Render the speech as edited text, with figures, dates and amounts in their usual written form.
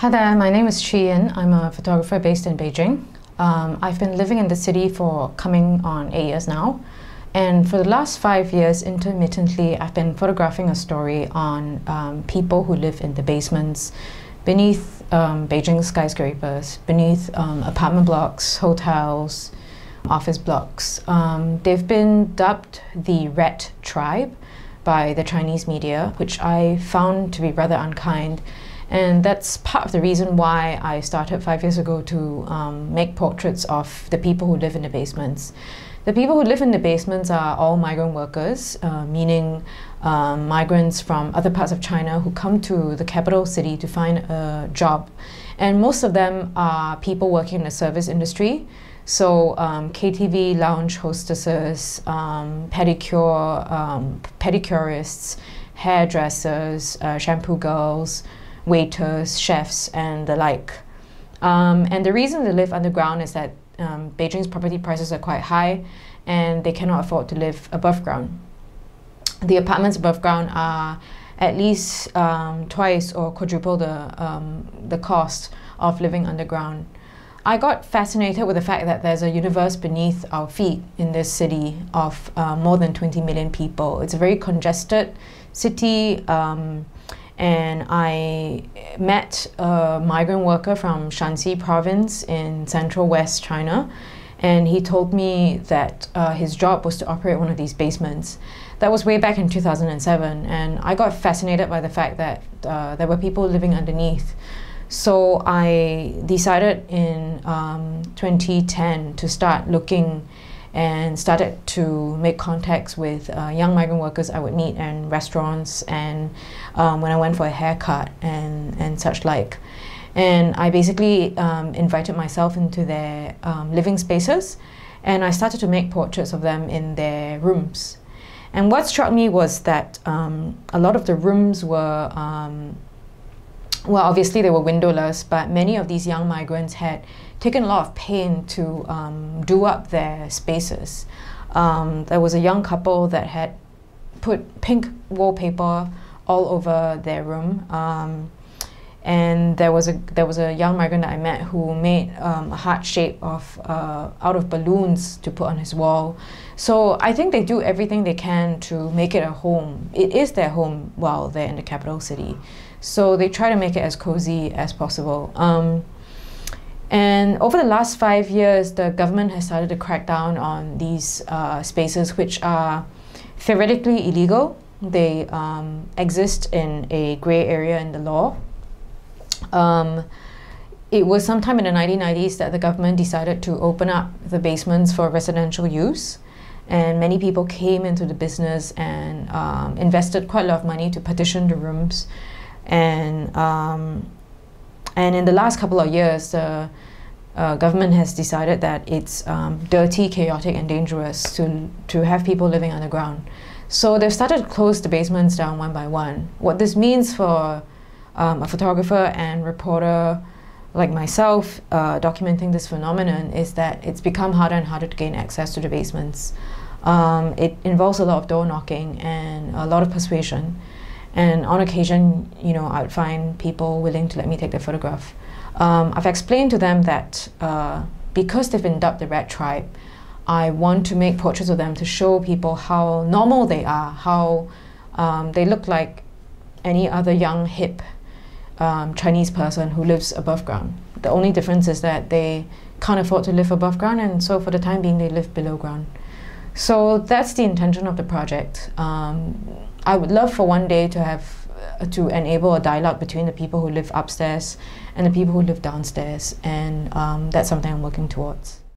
Hi there, my name is Chi Yin. I'm a photographer based in Beijing. I've been living in the city for coming on 8 years now. And for the last 5 years, intermittently, I've been photographing a story on people who live in the basements beneath Beijing skyscrapers, beneath apartment blocks, hotels, office blocks. They've been dubbed the Red Tribe by the Chinese media, which I found to be rather unkind. And that's part of the reason why I started 5 years ago to make portraits of the people who live in the basements. The people who live in the basements are all migrant workers, meaning migrants from other parts of China who come to the capital city to find a job. And most of them are people working in the service industry. So KTV lounge hostesses, pedicurists, hairdressers, shampoo girls, waiters, chefs, and the like. And the reason they live underground is that Beijing's property prices are quite high and they cannot afford to live above ground. The apartments above ground are at least twice or quadruple the cost of living underground. I got fascinated with the fact that there's a universe beneath our feet in this city of more than 20 million people. It's a very congested city. And I met a migrant worker from Shanxi province in central west China, and he told me that his job was to operate one of these basements. That was way back in 2007, and I got fascinated by the fact that there were people living underneath. So I decided in 2010 to start looking and started to make contacts with young migrant workers I would meet in restaurants and when I went for a haircut and such like. And I basically invited myself into their living spaces, and I started to make portraits of them in their rooms. And what struck me was that a lot of the rooms were, well, obviously they were windowless, but many of these young migrants had taken a lot of pain to do up their spaces. There was a young couple that had put pink wallpaper all over their room, and there was a young migrant that I met who made a heart shape of out of balloons to put on his wall. So I think they do everything they can to make it a home. It is their home while they're in the capital city. So they try to make it as cozy as possible. And over the last 5 years, the government has started to crack down on these spaces, which are theoretically illegal. They exist in a gray area in the law. It was sometime in the 1990s that the government decided to open up the basements for residential use. And many people came into the business and invested quite a lot of money to partition the rooms. And in the last couple of years, the government has decided that it's dirty, chaotic, and dangerous to have people living underground. So they've started to close the basements down one by one. What this means for a photographer and reporter like myself documenting this phenomenon is that it's become harder and harder to gain access to the basements. It involves a lot of door knocking and a lot of persuasion. And on occasion, you know, I would find people willing to let me take their photograph. I've explained to them that because they've been dubbed the Red Tribe, I want to make portraits of them to show people how normal they are, how they look like any other young, hip Chinese person who lives above ground. The only difference is that they can't afford to live above ground, and so for the time being, they live below ground. So that's the intention of the project. I would love for one day to have to enable a dialogue between the people who live upstairs and the people who live downstairs, and that's something I'm working towards.